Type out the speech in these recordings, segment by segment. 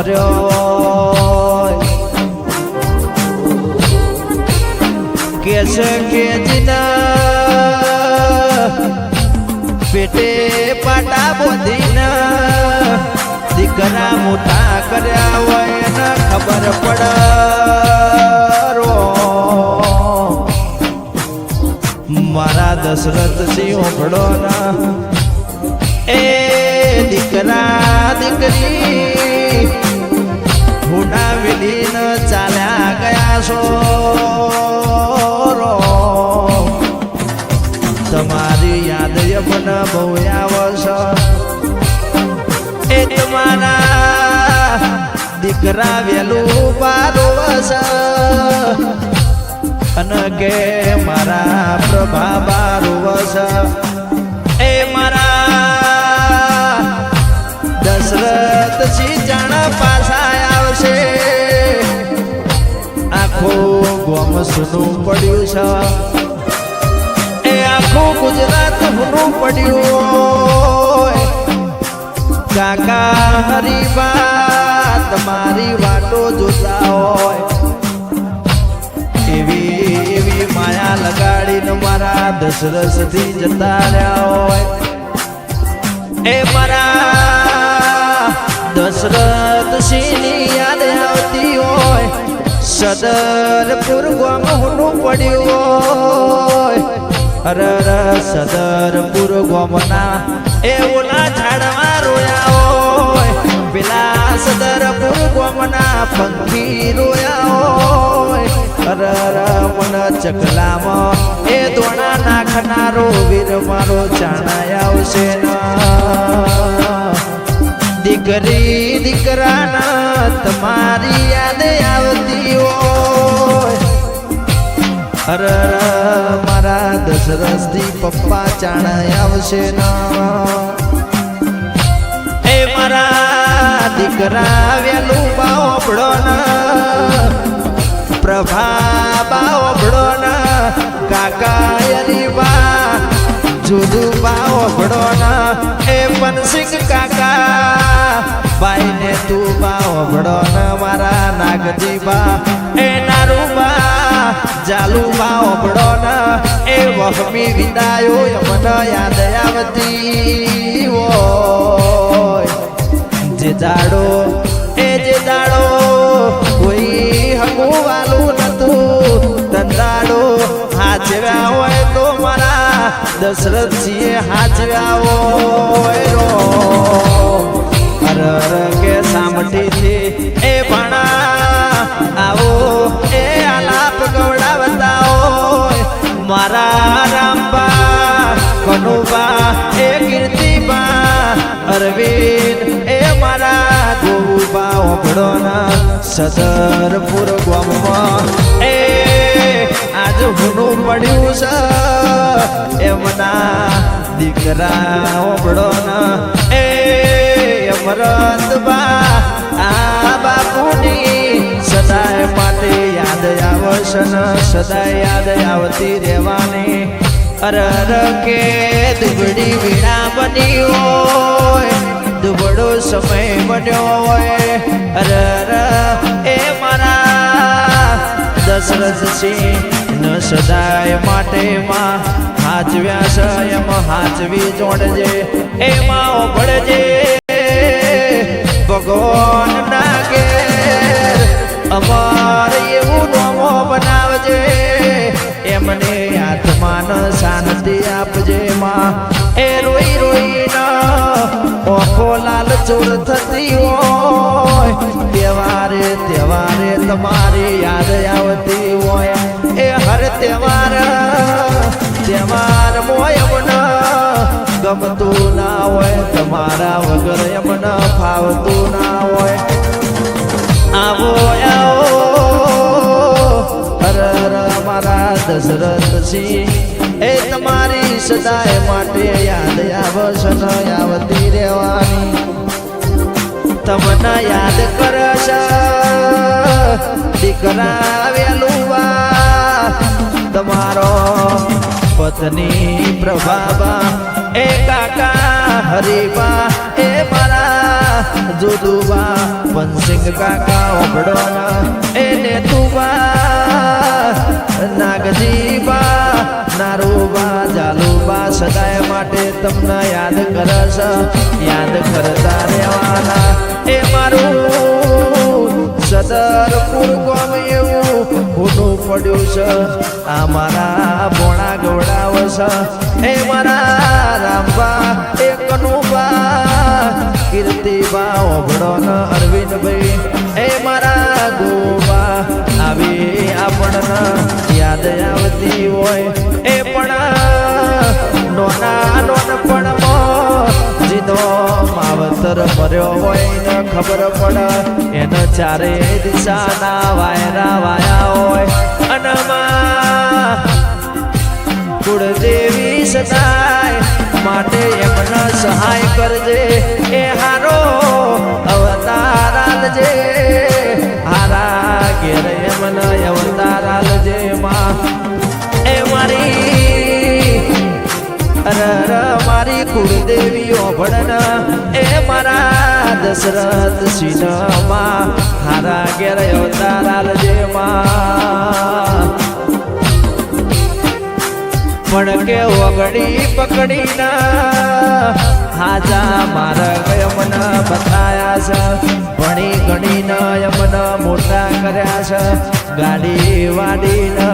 મર્યો કેસે કે જીના પેટે પાટા બોધીના દીકરા મોટા કર્યા હોય ને ખબર પડે મારા દશરથ સિંહ ઓગળો ના એ દીકરા દીકરી હુના વિલીન ચાલ્યા ગયા છો તમારી યાદ મને બહુ આવશે એ તમારા દીકરા વેલું બારોવશે અને કે મારા પ્રભા બારોવશે એ મારા દશરથ સિંહ જાણ પાછા આવશે આખું ગોમ સૂનું પડ્યું છે એ આખું ગુજરાત સૂનું પડ્યું કાકા હરીબા તમારી વાતો જોતા હોય એવી માયા લગાડીને મારા દશરથથી જતા રહ્યા હોય એ મારા દશરથ સિંહની યાદ આવતી હોય સદરપુર ગામ હુનું પડ્યું હોય અરે સદરપુર ગામના એ ઓલા ઝાડમાં રોયા હોય પેલા સદરપુર ગામના પંખી રોયા હોય અરે મન ચકલામાં એ દોણા નાખનારો વીર મારો જાણાય આવશે દીકરી દીકરાના તમારી યાદ આવતી હોય અરે મારા દશરથથી પપ્પા જાણાય આવશે એ મારા દીકરા વેલું બાવડો પ્રભા બાવડો કાકા યરીબા જુદું બાવડો એ પનસિંહ કાકા ભાઈ ને તું બાવડો મારા નાગજીબા એ નારુબા જાલુ બાવડો એ વહમી વિદાયો મને યાદ આવતી હોય જે દાડો કોઈ હગું વાલું નતું ધંધાડો હાચવ્યા હોય તો મારા દશરથજીએ હાચવ્યા હોય અરે કે સામટીથી એ ભણા આવો એ આલાપ ગવડાવતા હોય મારા રામબા કનુબા એ કીર્તિબા અરવિંદ એ મારા ગોબા ઓગળોના સદરપુર ગામમાં એ આજ હુનું પડ્યું છે એમના દીકરા ઓગળોના એ અમરતબા આ બાપુની સદાય માટે યાદ આવશે સદાય યાદ આવતી રહેવાની અરે કે દુબળી વીણા બની હોય દુબળો સમય બન્યો હોય અરે એ મારા દશરથ સિંહ ન સદાય માટે માં હાચવ્યા છે એમ હાચવી જોડજે એમાં ઓભળજે ભગવાન ના ઘેર અમાર એવું નોમો બનાવજે એમને આત્માને શાંતિ આપજે માં એ રોઈ રોઈના ઓખો લાલ ચોર થતી હોય તહેવારે તહેવારે તમારી યાદ આવતી હોય એ હર તહેવાર મોય મને ગમતું ના હોય તમારા વગર એમને ફાવતું ના હોય આવો આવો મારા દશરથ સિંહ એ તમારી સદાય માટે યાદ આવશે આવતી રહેવાની તમને યાદ કરશે દીકરા વેલુવા તમારો પત્ની પ્રભાબા એ કાકા હરીબા એ મારા જુદુબા પનસિંગ કાકા ઓબડો એને તુબા નાગજીબા નારુબા જાલુબા સદાય માટે તમને યાદ કરશ યાદ કરતા રહેવાના એ મારું સદરપુર ગામ એવું ખોટું પડ્યું છે આ મારા ભોણા ગવડાવશ એ મારા રામબા એ કનુબા કીર્તિબા ઓબડો અરવિંદભાઈ એ મારા ગોબા આવી આપણને યાદ આવતી હોય એ પણ નોના નોનપણમાં જીનો માવતર મર્યો હોય ને ખબર પડે એને ચારે દિશાના વાયરા વાયા હોય અને કુળદેવી સદાય માટે એમને સહાય કરજે એ હારો અવતાર આલજે હારા ઘેર એમને અવતાર આલજે માં એ મારી કુળદેવીઓ ભણન એ મારા દશરથ સિંહમાં હારા ઘેર અવતાર આલજે માં પણ કે ઓગળી પકડીના હાજા મારા યમને બતાયા છે ભણી ગણીને યમને મોટા કર્યા છે ગાડી વાડીને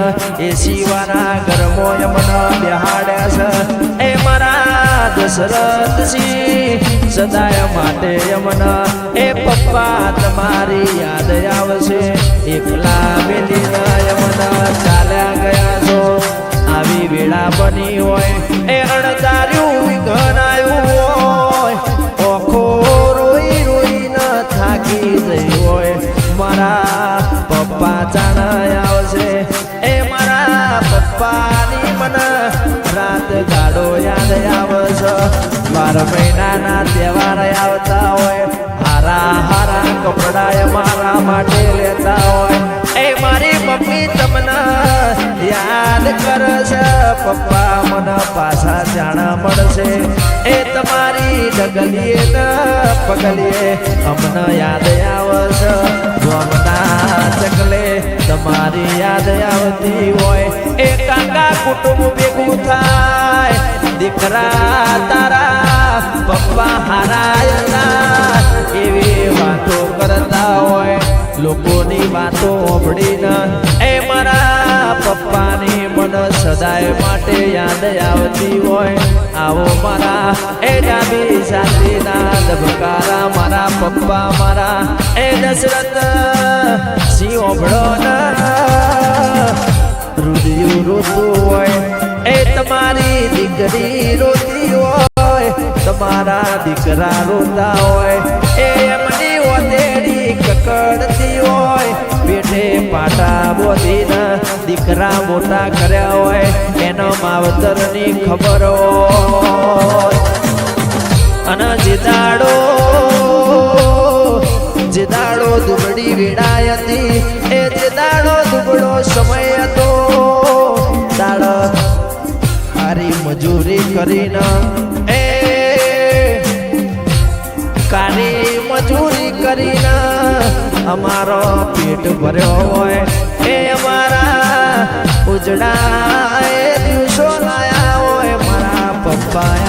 એસી વાળા ઘરમો યમને બેહાડ્યા છે એ મારા દશરથ સિંહ સદાય માટે યમને એ પપ્પા તમારી યાદ આવશે એકલા મેલીને યમને ચાલ્યા ગયા છો આવી વેળા બની હોય એ અણધાર્યું ઘણાયું હોય ઓખો રોઈ રોઈને થાકી જઈ હોય મારા પપ્પા જાણ આવશે એ મારા પપ્પાની મને રાત ગાડો યાદ આવશે 12 મહિનાના તહેવાર આવતા હોય હારા હારા કપડા મારા માટે લેતા હોય એ મારી મમ્મી તમને યાદ કરશે પપ્પા મને પાછા જાણા મળશે એ તમારી ડગલીએ ન પગલીએ અમને યાદ આવશે ગોમના ચકલે તમારી યાદ આવતી હોય એ કાકા કુટુંબ ભેગું થાય દીકરા તારા પપ્પા હારાયના એવી વાતો કરતા હોય લોકોની વાતો સાંભળીને એ મારા પપ્પાની મને સદાય માટે યાદ આવતી હોય આવો મારા એ ડાબી સાથેના ધબકારા મારા પપ્પા મારા એ દશરથ સિંહ ઓભળો રુદિયું રોતું હોય એ તમારી દીકરી રોતી હોય તમારા દીકરા રોતા હોય એ એમની ઓતેડી કકડતી હોય પેટે પાટા બોધીને દીકરા મોટા કર્યા હોય એનો માવતરની ખબર હોય અને જે દાડો દુબળી વેડાય હતી એ જે દાડો દુબળો સમય હતો દાડો સારી મજૂરી કરીને એ કાળી મજૂરી કરીને અમારો પેટ ભર્યો હોય એ અમારા ઉજળા એ દિવસો લાયા હોય મારા પપ્પા